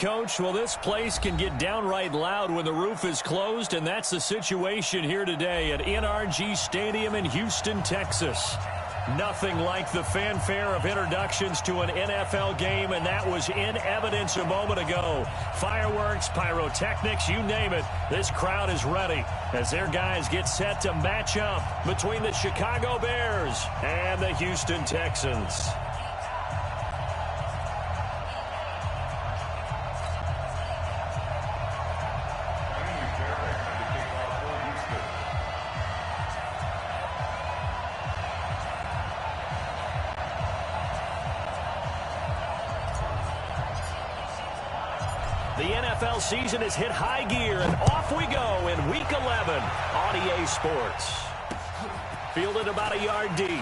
Coach, well, this place can get downright loud when the roof is closed, and that's the situation here today at NRG Stadium in Houston, Texas. Nothing like the fanfare of introductions to an NFL game, and that was in evidence a moment ago. Fireworks, pyrotechnics, you name it. This crowd is ready as their guys get set to match up between the Chicago Bears and the Houston Texans. The NFL season has hit high gear, and off we go in Week 11 on EA Sports. Fielded about a yard deep.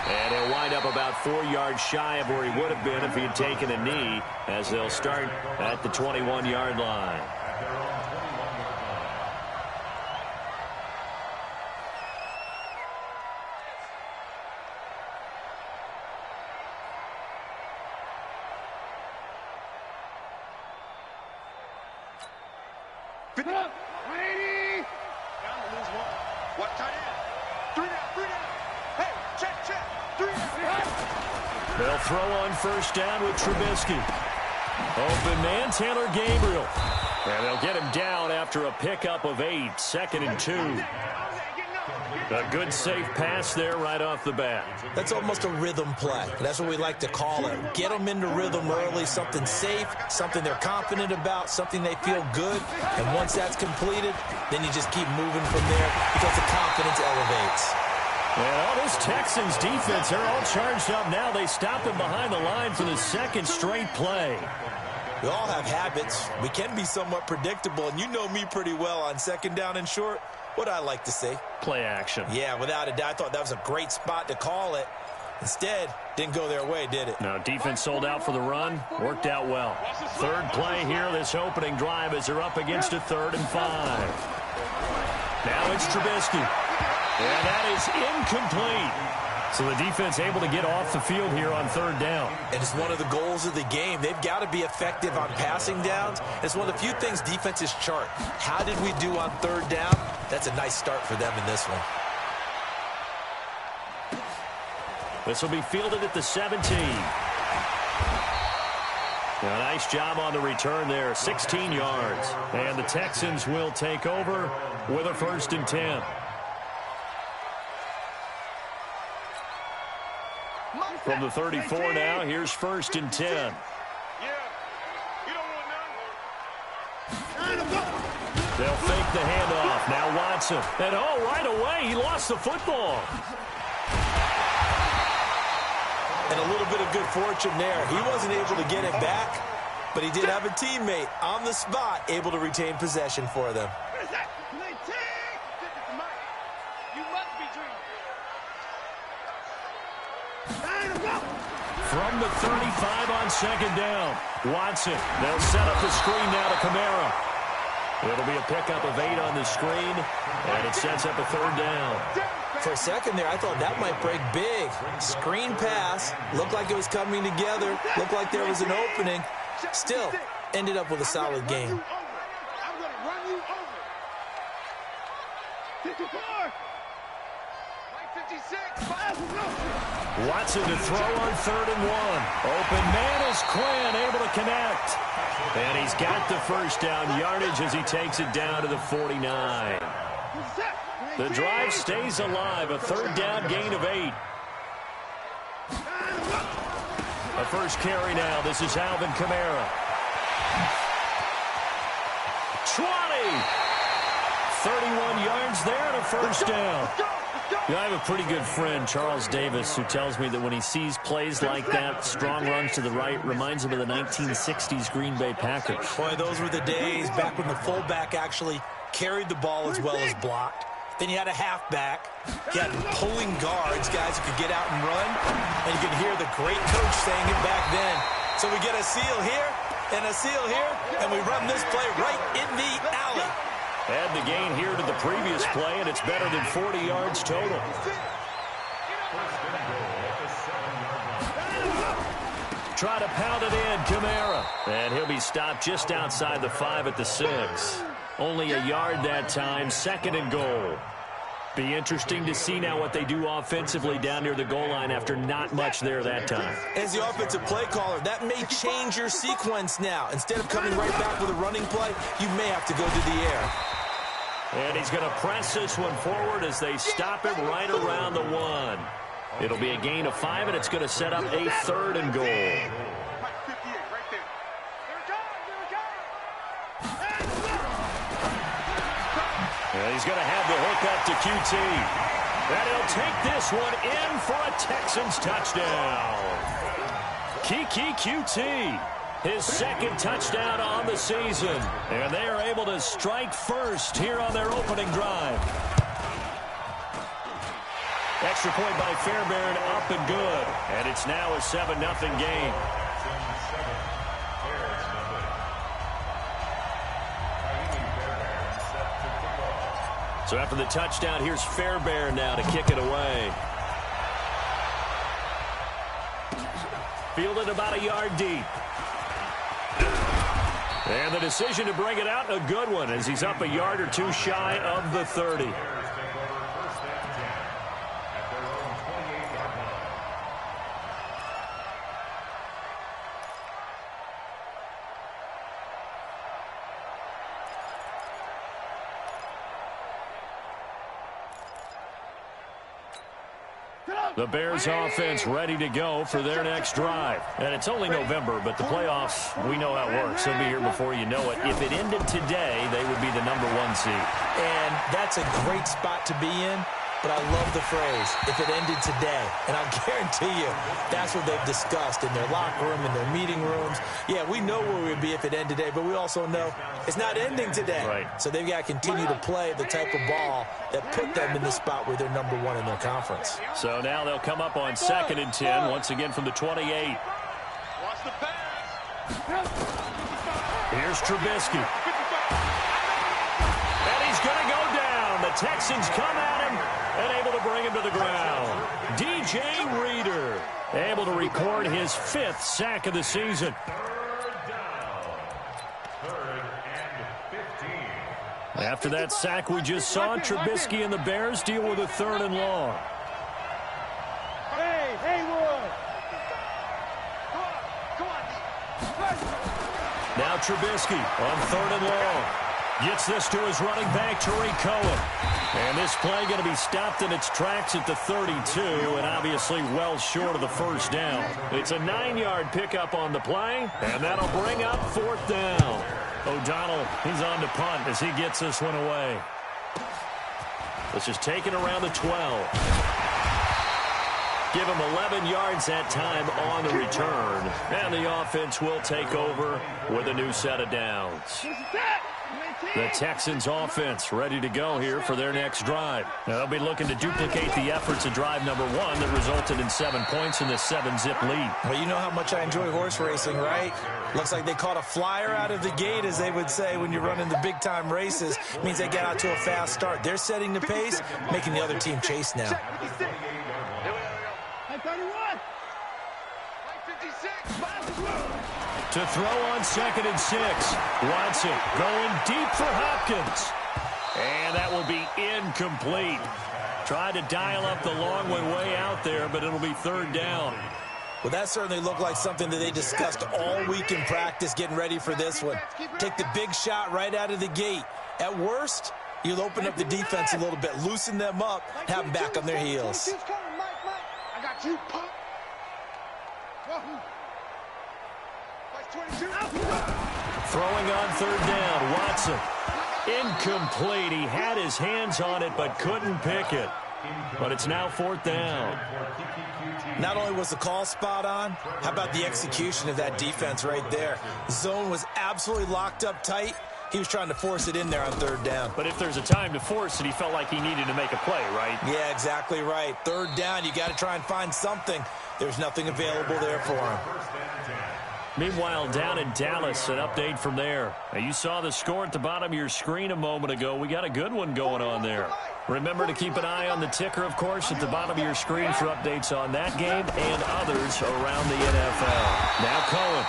And he'll wind up about 4 yards shy of where he would have been if he had taken a knee, as they'll start at the 21-yard line. They'll throw on first down with Trubisky. Open man, Taylor Gabriel. And they'll get him down after a pickup of 8, 2nd and 2. A good safe pass there right off the bat. That's almost a rhythm play. That's what we like to call it. Get them into rhythm early, something safe, something they're confident about, something they feel good. And once that's completed, then you just keep moving from there because the confidence elevates. And all this Texans defense, they're all charged up now. They stopped them behind the line for the second straight play. We all have habits. We can be somewhat predictable, and you know me pretty well on second down and short. What I like to say? Play action. Yeah, without a doubt. I thought that was a great spot to call it. Instead, didn't go their way, did it? No, defense sold out for the run. Worked out well. Third play here, this opening drive, as they're up against a 3rd and 5. Now it's Trubisky. And that is incomplete. So the defense able to get off the field here on 3rd down. And it's one of the goals of the game. They've got to be effective on passing downs. It's one of the few things defenses chart. How did we do on 3rd down? That's a nice start for them in this one. This will be fielded at the 17. A nice job on the return there, 16 yards. And the Texans will take over with a 1st and 10. From the 34 now, here's 1st and 10. They'll fake the handoff. Now Watson. And right away, he lost the football. And a little bit of good fortune there. He wasn't able to get it back, but he did have a teammate on the spot able to retain possession for them. From the 35 on 2nd down. Watson. They'll set up the screen now to Kamara. It'll be a pickup of 8 on the screen, and it sets up a 3rd down. For a second there, I thought that might break big. Screen pass. Looked like it was coming together. Looked like there was an opening. Still, ended up with a solid game. I'm going to run you over. 54. 56. Watson to throw on 3rd and 1. Open man is Quinn, able to connect. And he's got the first down yardage as he takes it down to the 49. The drive stays alive, a 3rd down gain of 8. A first carry now. This is Alvin Kamara. 20. 31 yards there and a first down. I have a pretty good friend, Charles Davis, who tells me that when he sees plays like that, strong runs to the right, reminds him of the 1960s Green Bay Packers. Boy, those were the days back when the fullback actually carried the ball as well as blocked. Then you had a halfback. You had pulling guards, guys who could get out and run. And you could hear the great coach saying it back then. So we get a seal here and a seal here, and we run this play right in the alley. Add the gain here to the previous play, and it's better than 40 yards total. Try to pound it in, Kamara. And he'll be stopped just outside the 5 at the 6. Only a yard that time, 2nd and goal. Be interesting to see now what they do offensively down near the goal line after not much there that time. As the offensive play caller, that may change your sequence now. Instead of coming right back with a running play, you may have to go to the air. And he's going to press this one forward as they stop him right around the 1. It'll be a gain of 5, and it's going to set up a 3rd and goal. And he's going to have the hook up to QT. And he'll take this one in for a Texans touchdown. Kiki QT, his 2nd touchdown on the season. And they are able to strike first here on their opening drive. Extra point by Fairbairn, up and good. And it's now a 7-0 game. So after the touchdown, here's Fairbairn now to kick it away. Fielded about a yard deep. And the decision to bring it out, a good one, as he's up a yard or 2 shy of the 30. The Bears offense ready to go for their next drive. And it's only November, but the playoffs, we know how it works. They'll be here before you know it. If it ended today, they would be the #1 seed. And that's a great spot to be in. But I love the phrase, if it ended today. And I guarantee you, that's what they've discussed in their locker room, in their meeting rooms. Yeah, we know where we would be if it ended today, but we also know it's not ending today. Right. So they've got to continue to play the type of ball that put them in the spot where they're #1 in their conference. So now they'll come up on 2nd and 10, once again from the 28. Watch the pass. Here's Trubisky. And he's going to go down. The Texans come at him and able to bring him to the ground. DJ Reader able to record his 5th sack of the season. After that sack we just saw, Trubisky and the Bears deal with a 3rd and long. Hey, Haywood. Come on. Now Trubisky on 3rd and long. Gets this to his running back, Tariq Cohen. And this play going to be stopped in its tracks at the 32, and obviously well short of the 1st down. It's a 9-yard pickup on the play, and that'll bring up 4th down. O'Donnell, he's on to punt as he gets this one away. This is taken around the 12. Give him 11 yards that time on the return. And the offense will take over with a new set of downs. The Texans offense ready to go here for their next drive. Now, they'll be looking to duplicate the efforts of drive #1 that resulted in 7 points in this 7-zip lead. Well, you know how much I enjoy horse racing, right? Looks like they caught a flyer out of the gate, as they would say when you're running the big-time races. It means they get out to a fast start. They're setting the pace, making the other team chase now. 31. 56. To throw on 2nd and 6. Watson going deep for Hopkins. And that will be incomplete. Tried to dial up the long one way out there, but it'll be 3rd down. Well, that certainly looked like something that they discussed all week in practice getting ready for this one. Take the big shot right out of the gate. At worst, you'll open up the defense a little bit, loosen them up, have them back on their heels. I got you, punk. Throwing on 3rd down, Watson. Incomplete. He had his hands on it but couldn't pick it. But it's now 4th down. Not only was the call spot on, how about the execution of that defense right there? Zone was absolutely locked up tight. He was trying to force it in there on 3rd down. But if there's a time to force it, he felt like he needed to make a play, right? Yeah, exactly right. 3rd down, you got to try and find something. There's nothing available there for him. Meanwhile, down in Dallas, an update from there. Now, you saw the score at the bottom of your screen a moment ago. We got a good one going on there. Remember to keep an eye on the ticker, of course, at the bottom of your screen for updates on that game and others around the NFL. Now Cohen.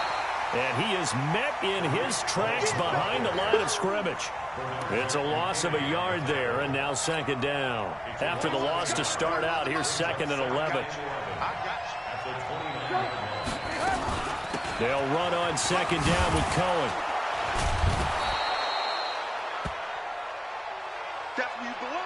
And he is met in his tracks behind the line of scrimmage. It's a loss of a yard there, and now second down. After the loss to start out, here's 2nd and 11. They'll run on 2nd down with Cohen. That's where you belong.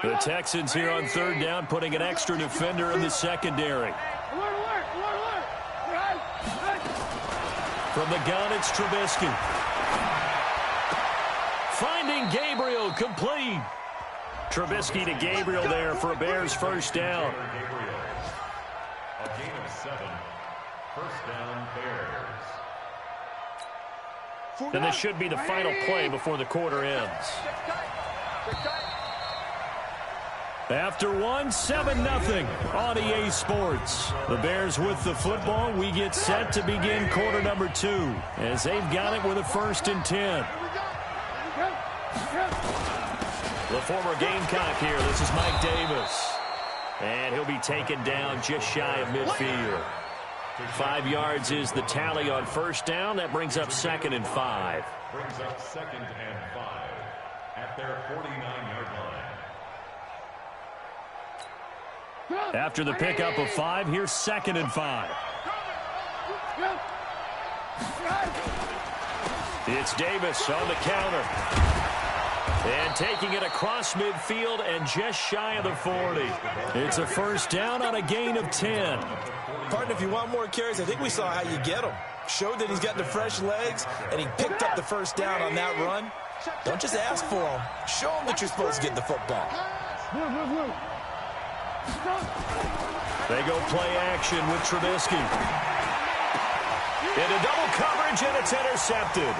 The Texans here on 3rd down, putting an extra defender in the secondary. From the gun, it's Trubisky. Finding Gabriel, complete. Trubisky to Gabriel there for a Bears first down. A gain of 7. First down, Bears. And this should be the final play before the quarter ends. After 7-0 on EA Sports. The Bears with the football. We get set to begin quarter number 2 as they've got it with a 1st and 10. The former Gamecock here. This is Mike Davis. And he'll be taken down just shy of midfield. 5 yards is the tally on first down. That brings up 2nd and 5. Brings up 2nd and 5 at their 49-yard line. After the pickup of 5, here's 2nd and 5. It's Davis on the counter. And taking it across midfield and just shy of the 40. It's a first down on a gain of 10. Partner, if you want more carries, I think we saw how you get them. Showed that he's got the fresh legs, and he picked up the first down on that run. Don't just ask for them. Show them that you're supposed to get the football. They go play action with Trubisky. Into double coverage, and it's intercepted.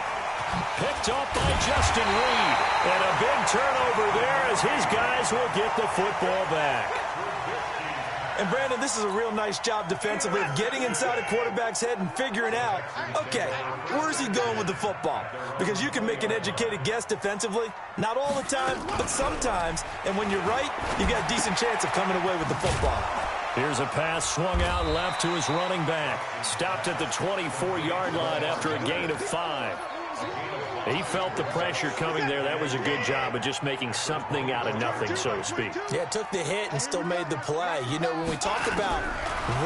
Picked off by Justin Reed. And a big turnover there as his guys will get the football back. And, Brandon, this is a real nice job defensively of getting inside a quarterback's head and figuring out, okay, where's he going with the football? Because you can make an educated guess defensively. Not all the time, but sometimes. And when you're right, you got a decent chance of coming away with the football. Here's a pass swung out left to his running back. Stopped at the 24-yard line after a gain of 5. He felt the pressure coming there. That was a good job of just making something out of nothing, so to speak. Yeah, took the hit and still made the play. You know, when we talk about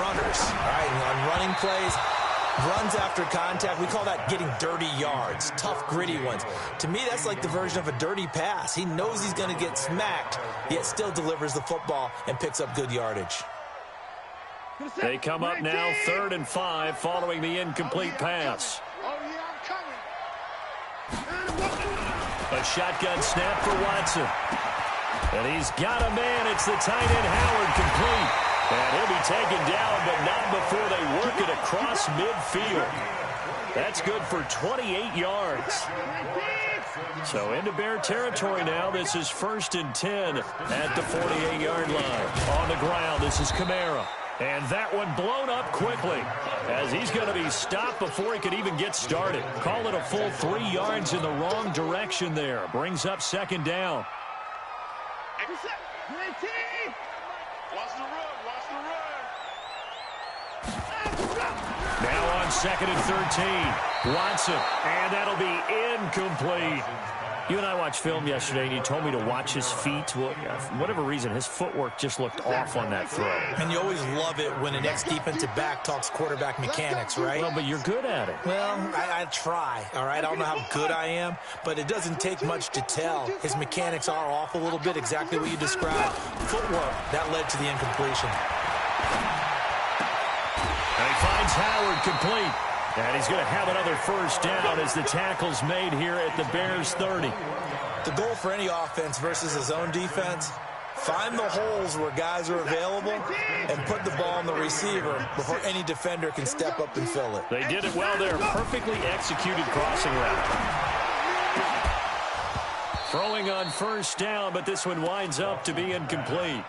runners, all right, on running plays, runs after contact, we call that getting dirty yards, tough, gritty ones. To me, that's like the version of a dirty pass. He knows he's going to get smacked, yet still delivers the football and picks up good yardage. They come up now 3rd and 5 following the incomplete pass. A shotgun snap for Watson. And he's got a man. It's the tight end Howard, complete. And he'll be taken down, but not before they work it across midfield. That's good for 28 yards. So into Bear territory now. This is 1st and 10 at the 48-yard line. On the ground, this is Kamara. And that one blown up quickly as he's going to be stopped before he could even get started. Call it a full 3 yards in the wrong direction there. Brings up 2nd down. Now on 2nd and 13. Watson. And that'll be incomplete. You and I watched film yesterday, and you told me to watch his feet. Well, for whatever reason, his footwork just looked off on that throw. And you always love it when an ex-defensive back talks quarterback mechanics, right? Well, but you're good at it. Well, I try, all right? I don't know how good I am, but it doesn't take much to tell. His mechanics are off a little bit, exactly what you described. Footwork, that led to the incompletion. And he finds Howard, complete. And he's going to have another first down as the tackle's made here at the Bears 30. The goal for any offense versus his own defense, find the holes where guys are available and put the ball on the receiver before any defender can step up and fill it. They did it well there. Perfectly executed crossing route. Throwing on first down, but this one winds up to be incomplete.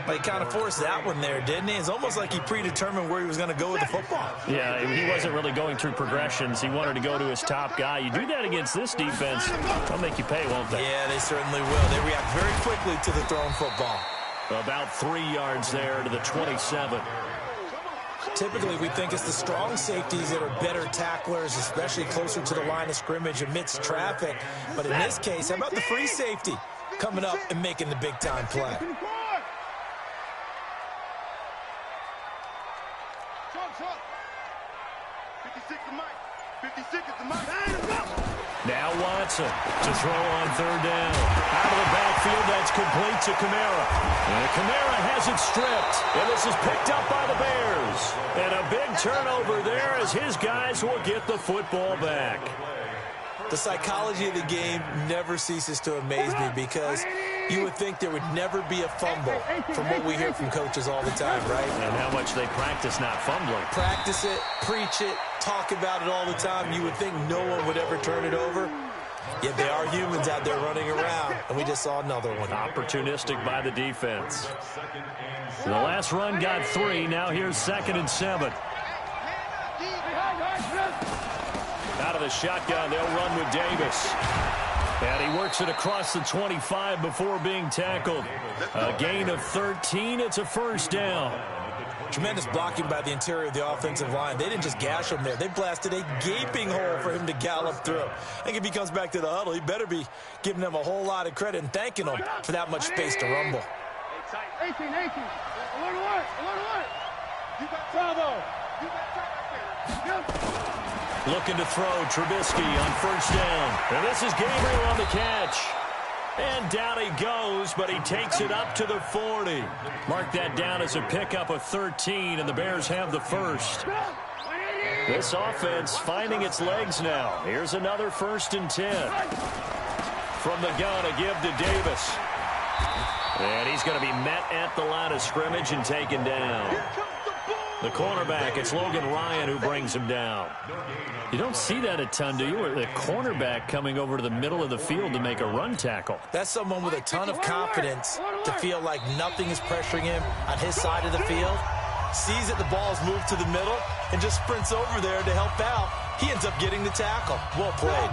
He kind of forced that one there, didn't he? It's almost like he predetermined where he was going to go with the football. Yeah, he wasn't really going through progressions. He wanted to go to his top guy. You do that against this defense, they'll make you pay, won't they? Yeah, they certainly will. They react very quickly to the thrown football. About 3 yards there to the 27. Typically, we think it's the strong safeties that are better tacklers, especially closer to the line of scrimmage amidst traffic. But in this case, how about the free safety coming up and making the big-time play? Now Watson to throw on third down. Out of the backfield, that's complete to Kamara. And Kamara has it stripped. And this is picked up by the Bears. And a big turnover there as his guys will get the football back. The psychology of the game never ceases to amaze me because you would think there would never be a fumble from what we hear from coaches all the time, right? And how much they practice not fumbling. Practice it, preach it, talk about it all the time. You would think no one would ever turn it over. Yet they are humans out there running around, and we just saw another one. Opportunistic by the defense. The last run got 3. Now here's 2nd and 7. Out of the shotgun, they'll run with Davis. And he works it across the 25 before being tackled. A gain of 13. It's a first down. Tremendous blocking by the interior of the offensive line. They didn't just gash him there. They blasted a gaping hole for him to gallop through. I think if he comes back to the huddle, he better be giving them a whole lot of credit and thanking them for that much space to rumble. 18. A little work. You got Bravo. You got right there. Looking to throw, Trubisky on first down. And this is Gabriel on the catch. And down he goes, but he takes it up to the 40. Mark that down as a pickup of 13, and the Bears have the first. This offense finding its legs now. Here's another 1st and 10. From the gun, a give to Davis. And he's going to be met at the line of scrimmage and taken down. The cornerback, it's Logan Ryan who brings him down. You don't see that a ton, do you? The cornerback coming over to the middle of the field to make a run tackle. That's someone with a ton of confidence to feel like nothing is pressuring him on his side of the field. Sees that the ball is moved to the middle and just sprints over there to help out. He ends up getting the tackle. Well played.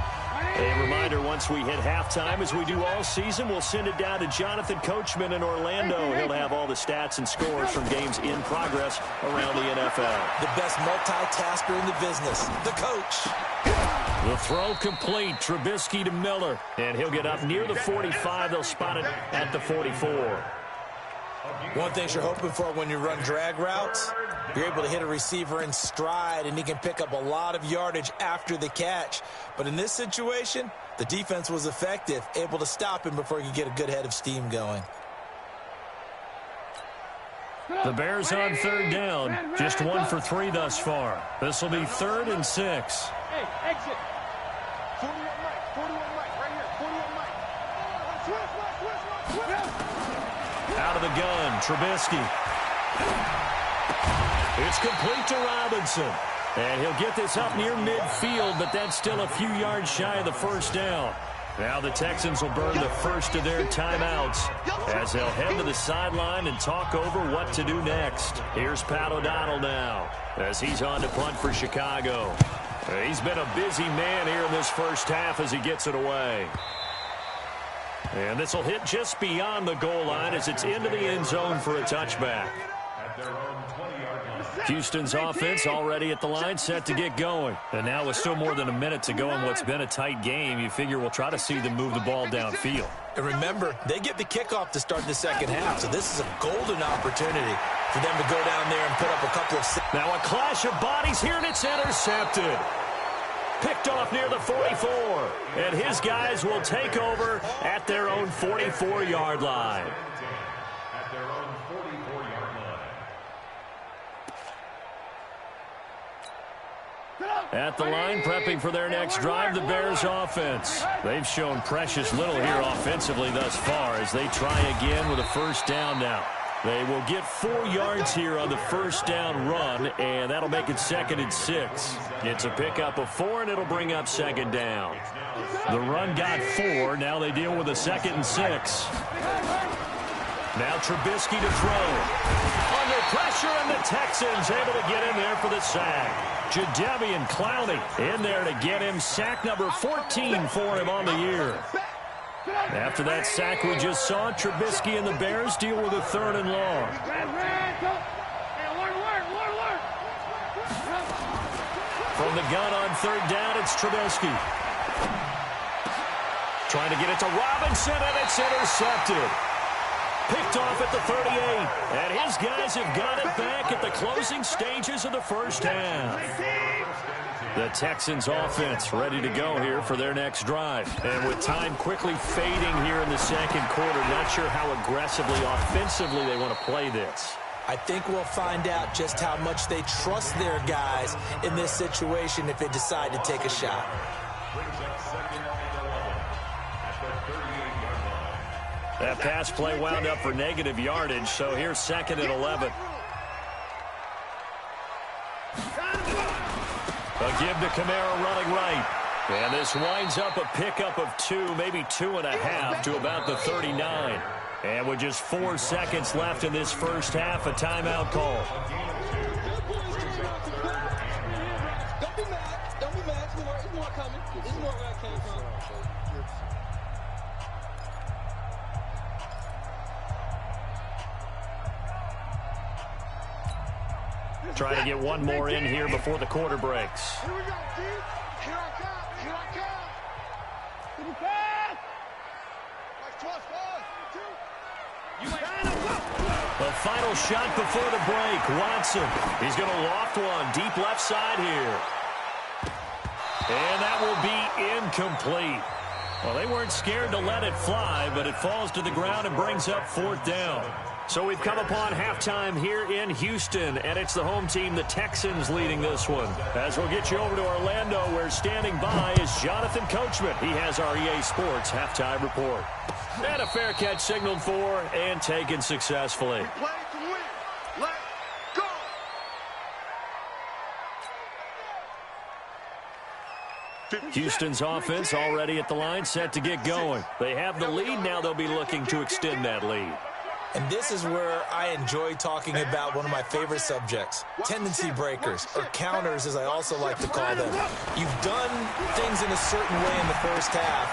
A reminder, once we hit halftime, as we do all season, we'll send it down to Jonathan Coachman in Orlando. He'll have all the stats and scores from games in progress around the NFL. The best multitasker in the business, the coach. The throw complete, Trubisky to Miller. And he'll get up near the 45. They'll spot it at the 44. One thing you're hoping for when you run drag routes, you're able to hit a receiver in stride, and he can pick up a lot of yardage after the catch. But in this situation, the defense was effective, able to stop him before he could get a good head of steam going. The Bears on third down, just 1 for 3 thus far. This will be 3rd and 6. Hey, exit. 41 Mike, right here. 41 Mike. Out of the gun, Trubisky. It's complete to Robinson. And he'll get this up near midfield, but that's still a few yards shy of the first down. Now the Texans will burn the first of their timeouts as they'll head to the sideline and talk over what to do next. Here's Pat O'Donnell now as he's on to punt for Chicago. He's been a busy man here in this first half as he gets it away. And this will hit just beyond the goal line as it's into the end zone for a touchback. Houston's offense already at the line, set to get going. And now with still more than a minute to go in what's been a tight game, you figure we'll try to see them move the ball downfield. And remember, they get the kickoff to start the second half, so this is a golden opportunity for them to go down there and put up a couple of... Now a clash of bodies here, and it's intercepted. Picked off near the 44. And his guys will take over at their own 44-yard line. At the line, prepping for their next drive, the Bears offense. They've shown precious little here offensively thus far as they try again with a first down now. They will get 4 yards here on the first down run, and that'll make it 2nd and 6. It's a pickup of 4, and it'll bring up 2nd down. The run got 4. Now they deal with a 2nd and 6. Now Trubisky to throw. Under pressure, and the Texans able to get in there for the sack. Jadeveon Clowney in there to get him sack number 14 for him on the year. After that sack we just saw, Trubisky and the Bears deal with a 3rd and long. From the gun on 3rd down, it's Trubisky. Trying to get it to Robinson, and it's intercepted. Picked off at the 38. And his guys have got it back at the closing stages of the first half. The Texans offense ready to go here for their next drive. And with time quickly fading here in the 2nd quarter, not sure how aggressively, offensively they want to play this. I think we'll find out just how much they trust their guys in this situation if they decide to take a shot. That pass play wound up for negative yardage, so here's 2nd and 11. A give to Kamara running right. And this winds up a pickup of 2, maybe 2.5 to about the 39. And with just 4 seconds left in this first half, a timeout call. Don't be mad. Don't be mad. It's more coming. It's more where I came from. Trying to get one more in here before the quarter breaks. Here we go, G. Here I come. Here I come. To the pass. Like 12, 1, 2. The final shot before the break. Watson. He's going to loft one deep left side here. And that will be incomplete. Well, they weren't scared to let it fly, but it falls to the ground and brings up 4th down. So we've come upon halftime here in Houston, and it's the home team, the Texans, leading this one. As we'll get you over to Orlando, where standing by is Jonathan Coachman. He has our EA Sports halftime report. And a fair catch signaled for and taken successfully. Play to win. Let's go. Houston's offense already at the line, set to get going. They have the lead. Now they'll be looking to extend that lead. And this is where I enjoy talking about one of my favorite subjects, tendency breakers, or counters as I also like to call them. You've done things in a certain way in the first half,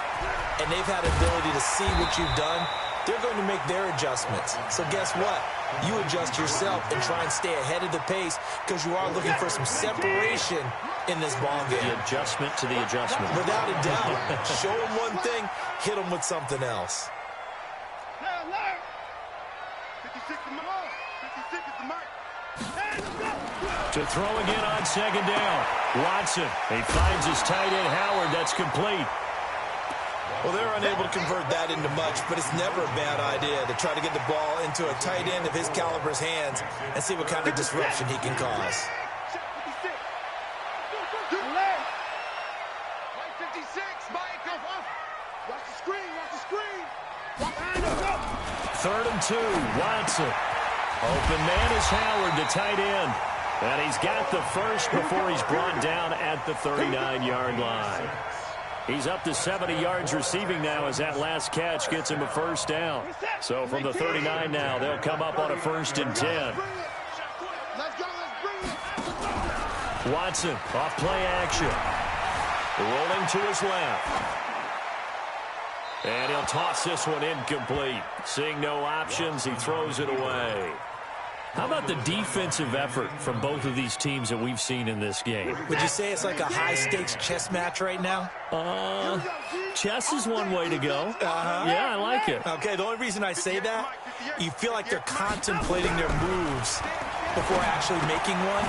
and they've had ability to see what you've done. They're going to make their adjustments. So guess what? You adjust yourself and try and stay ahead of the pace because you are looking for some separation in this ball game. The adjustment to the adjustment. Without a doubt. Show them one thing, hit them with something else. To throw again on 2nd down. Watson. He finds his tight end, Howard. That's complete. Well, they're unable to convert that into much, but it's never a bad idea to try to get the ball into a tight end of his caliber's hands and see what kind of disruption he can cause. 3rd and 2. Watson. Open man is Howard, the tight end. And he's got the first before he's brought down at the 39-yard line. He's up to 70 yards receiving now as that last catch gets him a first down. So from the 39 now, they'll come up on a 1st and 10. Watson off play action. Rolling to his left. And he'll toss this one incomplete. Seeing no options, he throws it away. How about the defensive effort from both of these teams that we've seen in this game? Would you say it's like a high-stakes chess match right now? Chess is one way to go. Yeah, I like it. Okay, the only reason I say that, you feel like they're contemplating their moves before actually making one,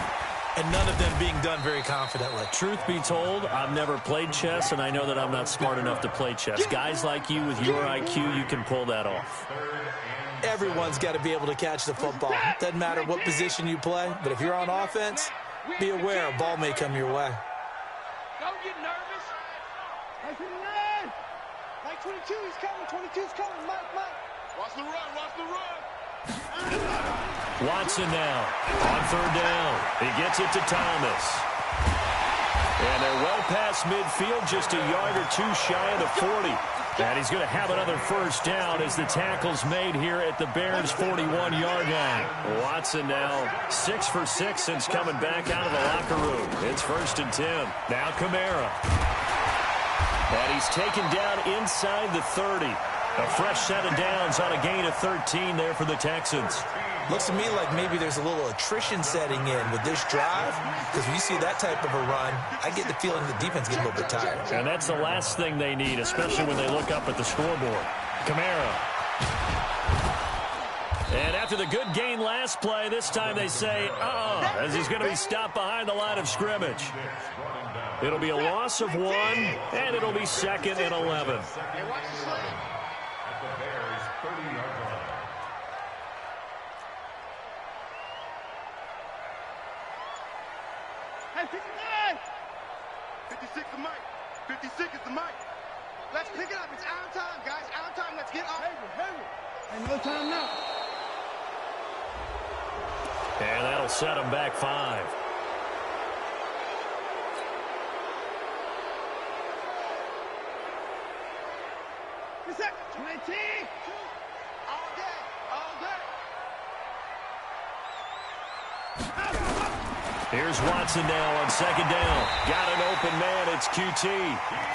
and none of them being done very confidently. Truth be told, I've never played chess, and I know that I'm not smart enough to play chess. Guys like you with your IQ, you can pull that off. Everyone's got to be able to catch the football. Doesn't matter what position you play, but if you're on offense, be aware a ball may come your way. Don't get nervous. Mike 22, he's coming. 22's coming. Mike. Watch the run. Watch the run. Watson now on third down. He gets it to Thomas. And they're well past midfield, just a yard or two shy of the 40. And he's going to have another first down as the tackle's made here at the Bears' 41-yard line. Watson now 6 for 6 since coming back out of the locker room. It's 1st and 10. Now Kamara. And he's taken down inside the 30. A fresh set of downs on a gain of 13 there for the Texans. Looks to me like maybe there's a little attrition setting in with this drive, because when you see that type of a run, I get the feeling the defense gets a little bit tired. And that's the last thing they need, especially when they look up at the scoreboard. Kamara. And after the good gain last play, this time they say, as he's going to be stopped behind the line of scrimmage. It'll be a loss of 1, and it'll be 2nd and 11. Hey, 59! 56 is the mic. 56 is the mic. Let's pick it up. It's our time, guys. Our time. Let's get off. Ain't no time now. And that'll set them back 5. All day. All day. Here's Watson now on 2nd down. Got an open man. It's QT.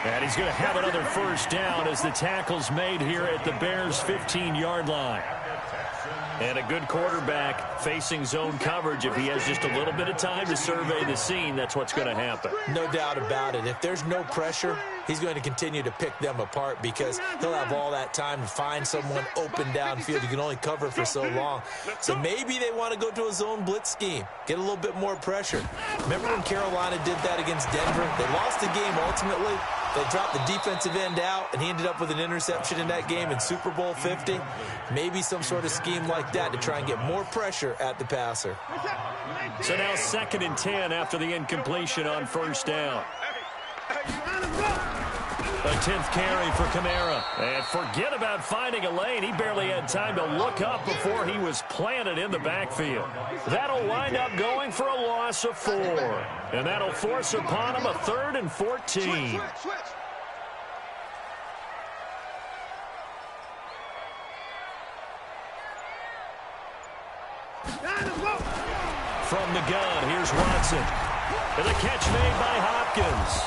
And he's going to have another first down as the tackle's made here at the Bears' 15-yard line. And a good quarterback facing zone coverage. If he has just a little bit of time to survey the scene, that's what's going to happen. No doubt about it. If there's no pressure, he's going to continue to pick them apart because he'll have all that time to find someone open downfield. You can only cover for so long. So maybe they want to go to a zone blitz scheme, get a little bit more pressure. Remember when Carolina did that against Denver? They lost the game ultimately. They dropped the defensive end out, and he ended up with an interception in that game in Super Bowl 50. Maybe some sort of scheme like that to try and get more pressure at the passer. So now 2nd and 10 after the incompletion on first down. A 10th carry for Kamara. And forget about finding a lane. He barely had time to look up before he was planted in the backfield. That'll wind up going for a loss of 4. And that'll force upon him a 3rd and 14. From the gun, here's Watson. And the catch made by Hopkins.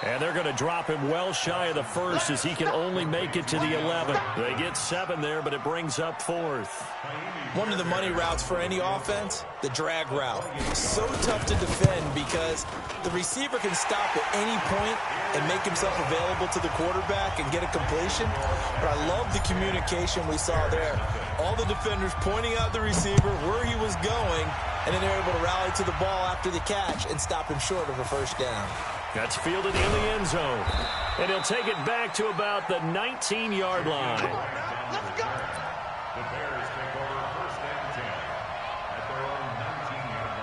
And they're going to drop him well shy of the 1st as he can only make it to the 11th. They get 7 there, but it brings up 4th. One of the money routes for any offense, the drag route. So tough to defend because the receiver can stop at any point and make himself available to the quarterback and get a completion. But I love the communication we saw there. All the defenders pointing out the receiver, where he was going, and then they're able to rally to the ball after the catch and stop him short of a first down. That's fielded in the end zone. And he'll take it back to about the 19-yard line. Let's go. The Bears take over 1st and 10 at their own 19-yard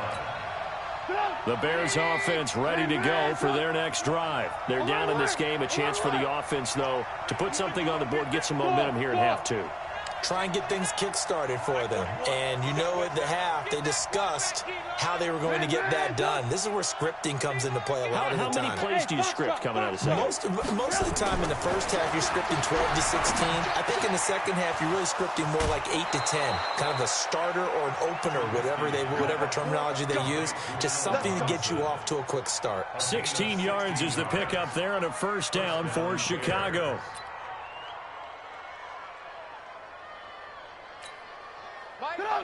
line. The Bears offense ready to go for their next drive. They're down in this game. A chance for the offense, though, to put something on the board, get some momentum here in half 2. Try and get things kick-started for them. And you know at the half, they discussed how they were going to get that done. This is where scripting comes into play a lot of the time. How many plays do you script coming out of second? Most of the time in the first half, you're scripting 12 to 16. I think in the second half, you're really scripting more like 8 to 10. Kind of a starter or an opener, whatever terminology they use. Just something to get you off to a quick start. 16 yards is the pickup there and a first down for Chicago.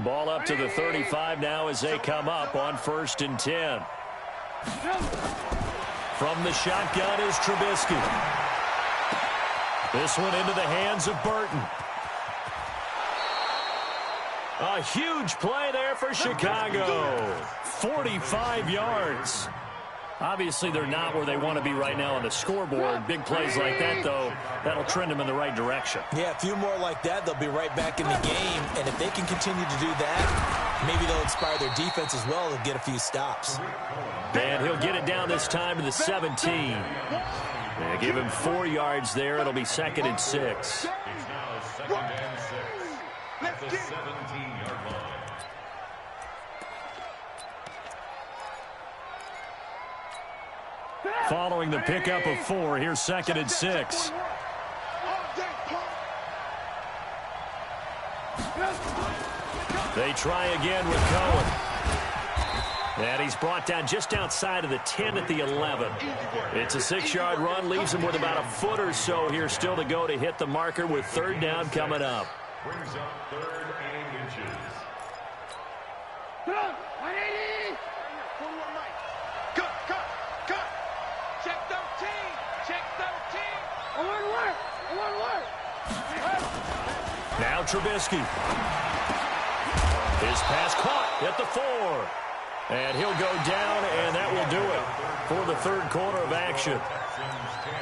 Ball up to the 35 now as they come up on 1st and 10. From the shotgun is Trubisky. This one into the hands of Burton. A huge play there for Chicago. 45 yards. Obviously, they're not where they want to be right now on the scoreboard. Big plays like that, though, that'll trend them in the right direction. Yeah, a few more like that, they'll be right back in the game. And if they can continue to do that, maybe they'll inspire their defense as well and get a few stops. And he'll get it down this time to the 17. And give him 4 yards there. It'll be 2nd and 6. It's now 2nd and 6 at the 17-yard line. Following the pickup of 4, here's 2nd and 6. They try again with Cohen. And he's brought down just outside of the 10 at the 11. It's a 6-yard run, leaves him with about a foot or so here still to go to hit the marker with 3rd down coming up. Brings up 3rd and inches. Cut! Check 13. Check 13. I want to work. Now Trubisky. His pass caught at the 4. And he'll go down, and that will do it for the 3rd quarter of action. Texans 10,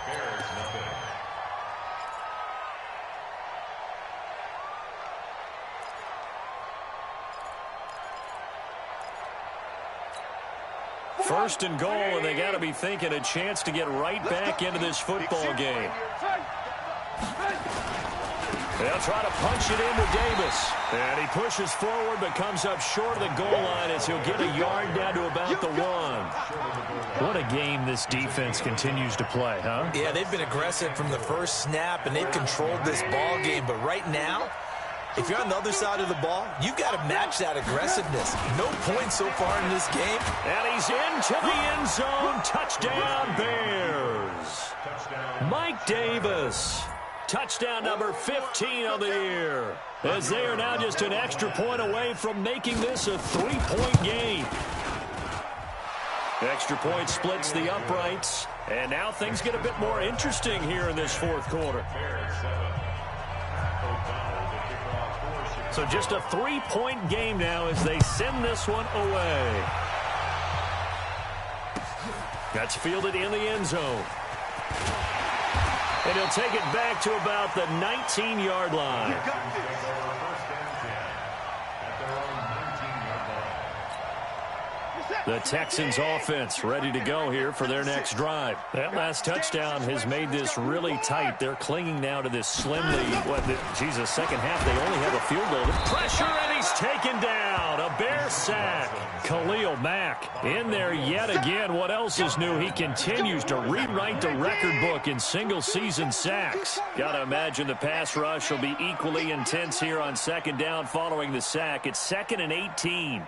Bears nothing. First and goal, and they got to be thinking a chance to get right back into this football game. They'll try to punch it into Davis. And he pushes forward but comes up short of the goal line as he'll get a yard down to about the 1. What a game this defense continues to play, huh? Yeah, they've been aggressive from the first snap, and they've controlled this ball game. But right now, if you're on the other side of the ball, you've got to match that aggressiveness. No points so far in this game. And he's into the end zone. Touchdown, Bears. Mike Davis. Touchdown number 15 of the year. As they are now just an extra point away from making this a 3-point game. Extra point splits the uprights. And now things get a bit more interesting here in this 4th quarter. So just a 3-point game now as they send this one away. That's fielded in the end zone. And he'll take it back to about the 19-yard line. The Texans offense ready to go here for their next drive. That last touchdown has made this really tight. They're clinging now to this slim lead. Second half, they only have a field goal. Pressure, and he's taken down. A Bear sack. Khalil Mack in there yet again. What else is new? He continues to rewrite the record book in single-season sacks. Got to imagine the pass rush will be equally intense here on 2nd down following the sack. It's 2nd and 18.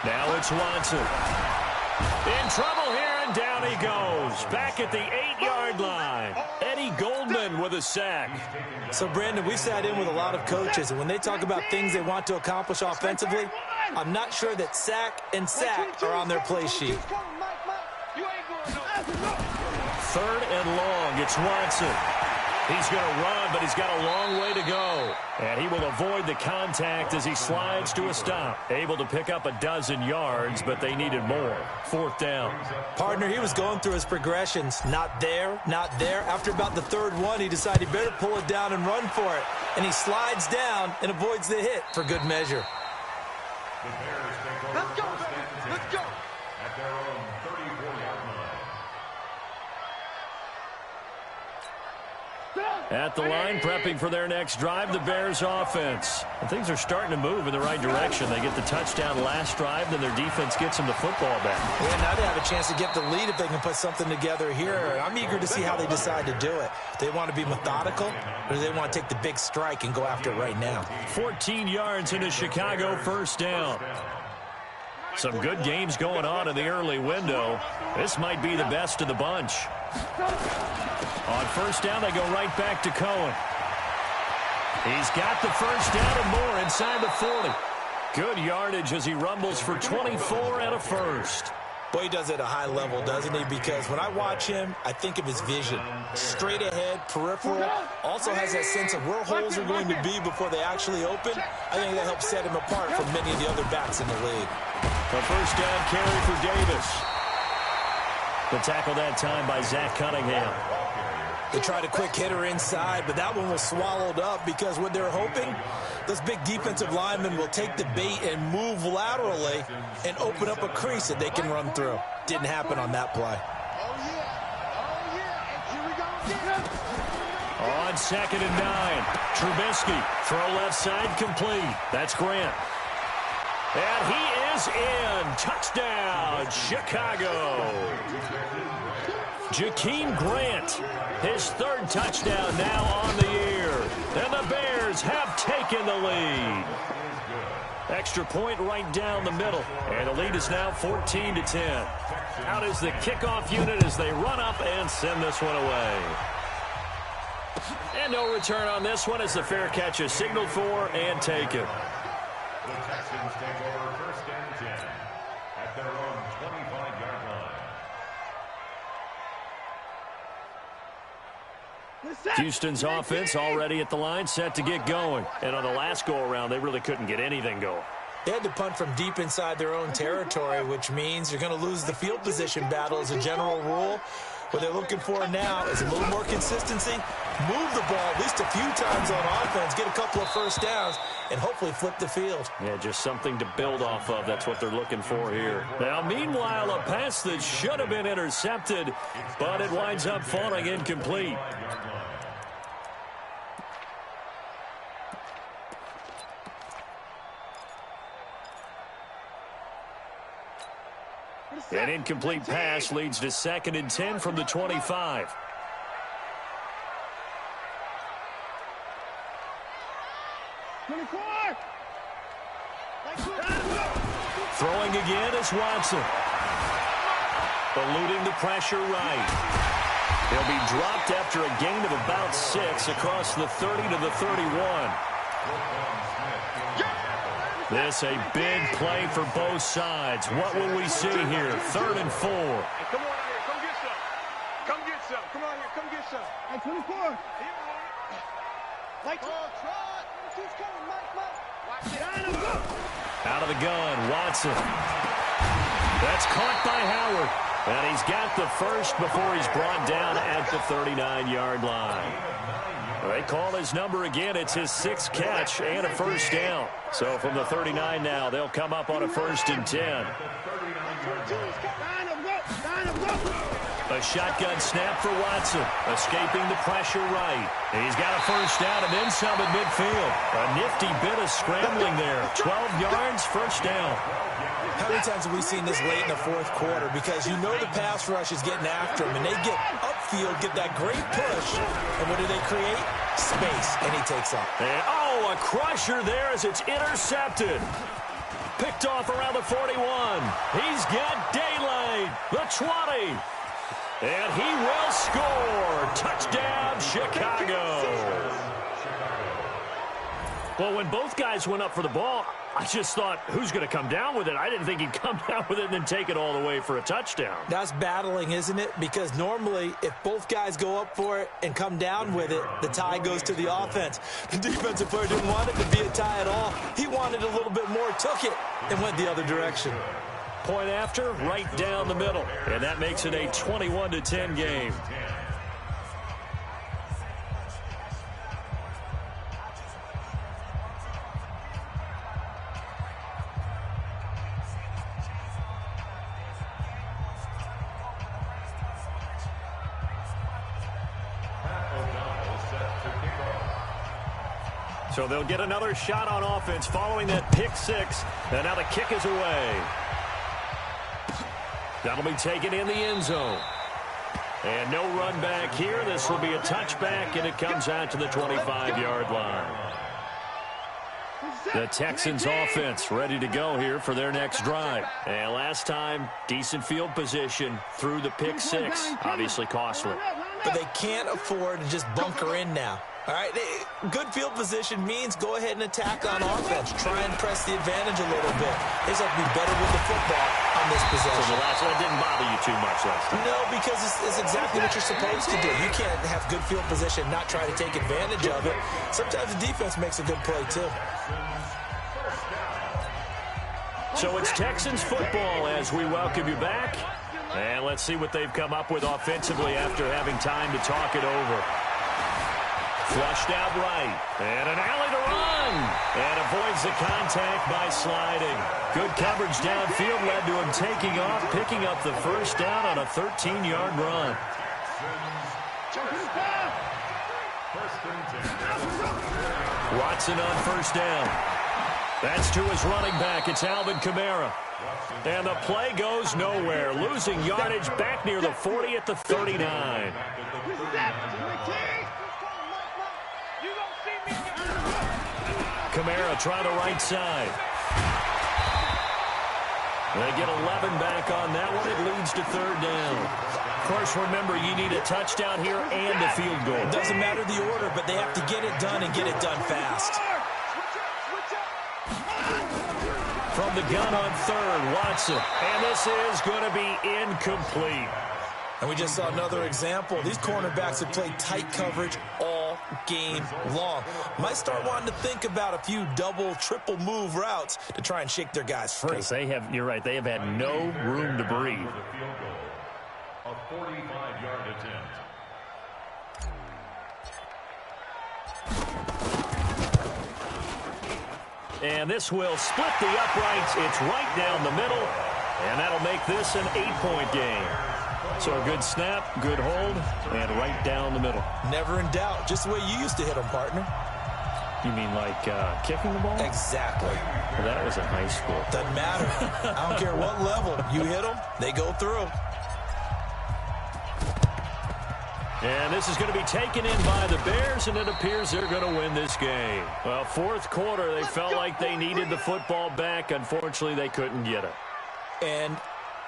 Now it's Watson. In trouble here, and down he goes. Back at the 8-yard line. Eddie Goldman with a sack. So, Brandon, we've sat in with a lot of coaches, and when they talk about things they want to accomplish offensively, I'm not sure that sack and sack are on their play sheet. 3rd and long. It's Watson. He's going to run, but he's got a long way to go. And he will avoid the contact as he slides to a stop. Able to pick up a dozen yards, but they needed more. 4th down. Partner, he was going through his progressions. Not there, not there. After about the 3rd one, he decided he better pull it down and run for it. And he slides down and avoids the hit for good measure. Let's go, baby. Let's go. At their own 34-yard line. At the line, prepping for their next drive, the Bears offense. And things are starting to move in the right direction. They get the touchdown last drive, then their defense gets them the football back. Yeah, now they have a chance to get the lead if they can put something together here. I'm eager to see how they decide to do it. Do they want to be methodical, or do they want to take the big strike and go after it right now? 14 yards into Chicago, 1st down. Some good games going on in the early window. This might be the best of the bunch. On 1st down, they go right back to Cohen. He's got the 1st down and more inside the 40. Good yardage as he rumbles for 24 and a 1st. Boy, he does it at a high level, doesn't he? Because when I watch him, I think of his vision. Straight ahead, peripheral. Also has that sense of where holes are going to be before they actually open. I think that helps set him apart from many of the other backs in the league. A 1st down carry for Davis. The tackle that time by Zach Cunningham. They tried a quick hitter inside, but that one was swallowed up because what they're hoping, those big defensive linemen will take the bait and move laterally and open up a crease that they can run through. Didn't happen on that play. On 2nd and 9, Trubisky, throw left side complete. That's Grant. And he is in. Touchdown, Chicago. Jakeem Grant, his third touchdown now on the year. And the Bears have taken the lead. Extra point right down the middle. And the lead is now 14-10. Out is the kickoff unit as they run up and send this one away. And no return on this one as the fair catch is signaled for and taken. The Texans take over first and 10 at their own 25-yard line. Houston's offense already at the line, set to get going. And on the last go-around, they really couldn't get anything going. They had to punt from deep inside their own territory, which means you're going to lose the field position battle as a general rule. What they're looking for now is a little more consistency, move the ball at least a few times on offense, get a couple of first downs, and hopefully flip the field. Yeah, just something to build off of. That's what they're looking for here. Now, meanwhile, a pass that should have been intercepted, but it winds up falling incomplete. An incomplete pass leads to 2nd and 10 from the 25. Throwing again is Watson. Eluding the pressure right. He'll be dropped after a gain of about 6 across the 30 to the 31. This a big play for both sides. What will we see here? 3rd and 4. Hey, come on out here. Come get some. Come get some. Come on here. Come get some. Hey, 24. Mike, try. He's coming, Mike. Watch it. Out of the gun, Watson. That's caught by Howard. And he's got the first before he's brought down at the 39-yard line. They call his number again. It's his 6th catch and a first down. So from the 39 now, they'll come up on a 1st and 10. A shotgun snap for Watson, escaping the pressure right. He's got a first down and then some at midfield. A nifty bit of scrambling there. 12 yards, first down. How many times have we seen this late in the 4th quarter? Because you know the pass rush is getting after him, and they get upfield, get that great push, and what do they create? Space, and he takes off. And, a crusher there as it's intercepted. Picked off around the 41. He's got daylight. The 20. And he will score. Touchdown, Chicago. Well, when both guys went up for the ball, I just thought, who's going to come down with it? I didn't think he'd come down with it and then take it all the way for a touchdown. That's battling, isn't it? Because normally, if both guys go up for it and come down with it, the tie goes to the offense. The defensive player didn't want it to be a tie at all. He wanted a little bit more, took it, and went the other direction. Point after, right down the middle. And that makes it a 21-10 game. So they'll get another shot on offense following that pick 6. And now the kick is away. That'll be taken in the end zone. And no run back here. This will be a touchback, and it comes out to the 25-yard line. The Texans offense ready to go here for their next drive. And last time, decent field position through the pick 6. Obviously costly. But they can't afford to just bunker in now. All right, good field position means go ahead and attack on offense. Try and press the advantage a little bit. They just have to be better with the football on this possession. So the last one didn't bother you too much last time? No, because it's exactly what you're supposed to do. You can't have good field position, not try to take advantage of it. Sometimes the defense makes a good play, too. So it's Texans football as we welcome you back. And let's see what they've come up with offensively after having time to talk it over. Flushed out right. And an alley to run. And avoids the contact by sliding. Good coverage downfield led to him taking off, picking up the first down on a 13-yard run. Watson on first down. That's to his running back. It's Alvin Kamara. And the play goes nowhere. Losing yardage back near the 40 at the 39. Kamara trying the right side. They get 11 back on that one. It leads to third down. Of course, remember, you need a touchdown here and a field goal. It doesn't matter the order, but they have to get it done and get it done fast. From the gun on third, Watson. And this is going to be incomplete. And we just saw another example. These cornerbacks have played tight coverage all game long. Might start wanting to think about a few double, triple move routes to try and shake their guys free. Because they have, you're right, they have had no room to breathe. A 45-yard attempt. And this will split the uprights. It's right down the middle. And that'll make this an 8-point game. So a good snap, good hold, and right down the middle. Never in doubt. Just the way you used to hit them, partner. You mean like kicking the ball? Exactly. Well, that was in high school. Doesn't matter. I don't care what level. You hit them, they go through. And this is going to be taken in by the Bears, and it appears they're going to win this game. Well, fourth quarter, they felt like they needed the football back. Unfortunately, they couldn't get it. And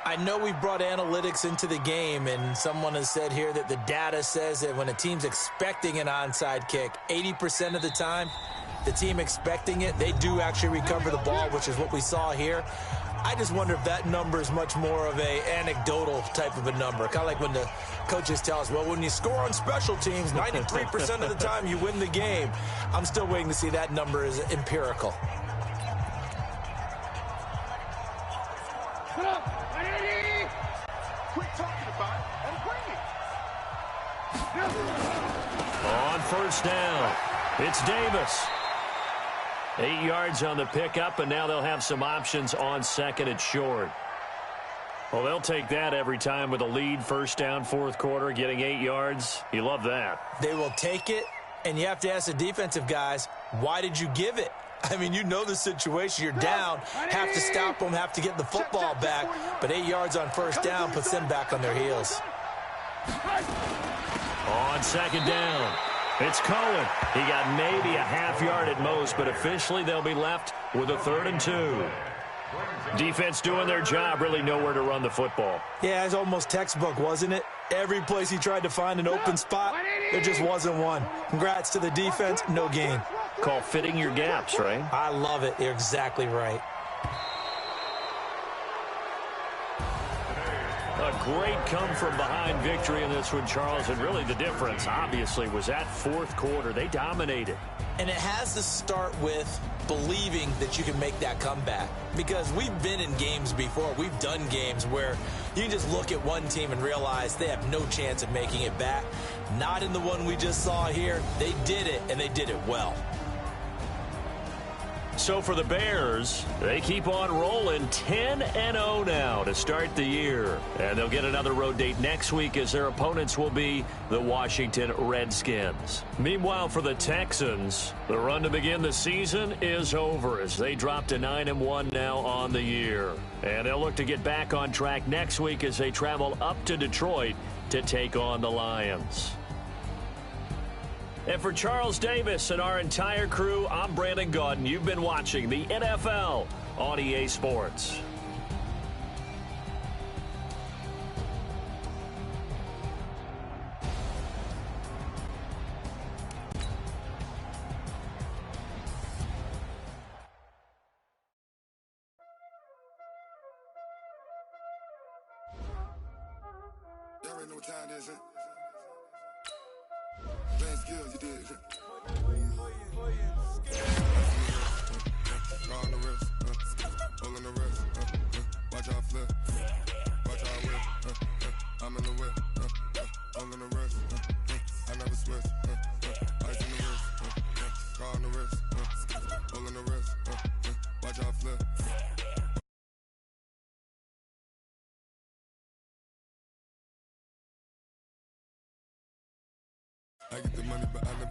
I know we brought analytics into the game, and someone has said here that the data says that when a team's expecting an onside kick, 80% of the time, the team expecting it, they do actually recover the ball, which is what we saw here. I just wonder if that number is much more of a anecdotal type of a number. Kind of like when the coaches tell us, well, when you score on special teams, 93% of the time you win the game. I'm still waiting to see that number is empirical. Quit talking about it and bring it. On first down, it's Davis. 8 yards on the pickup, and now they'll have some options on second and short. Well, they'll take that every time with a lead, first down, fourth quarter, getting 8 yards. You love that. They will take it, and you have to ask the defensive guys, why did you give it? I mean, you know the situation. You're down, have to stop them, have to get the football back, but 8 yards on first down puts them back on their heels. On second down, it's Cohen. He got maybe a half yard at most, but officially they'll be left with a 3rd and 2. Defense doing their job, really nowhere to run the football. Yeah, it's almost textbook, wasn't it? Every place he tried to find an open spot, there just wasn't one. Congrats to the defense, no gain. Called fitting your gaps, right? I love it. You're exactly right. A great come-from-behind victory in this one, Charles, and really the difference, obviously, was that fourth quarter. They dominated. And it has to start with believing that you can make that comeback. Because we've been in games before. We've done games where you can just look at one team and realize they have no chance of making it back. Not in the one we just saw here. They did it, and they did it well. So for the Bears, they keep on rolling 10-0 now to start the year. And they'll get another road date next week as their opponents will be the Washington Redskins. Meanwhile, for the Texans, the run to begin the season is over as they drop to 9-1 now on the year. And they'll look to get back on track next week as they travel up to Detroit to take on the Lions. And for Charles Davis and our entire crew, I'm Brandon Gaudin. You've been watching the NFL on EA Sports. Y'all already know what time it is, huh? Playing skills, you did. Call on the wrist, hold on the wrist, watch out flip, watch out whip, I'm in the whip, hold on the wrist, I never switch, ice in the wrist, call on the wrist, hold on the wrist, watch out flip. I get the money, but I never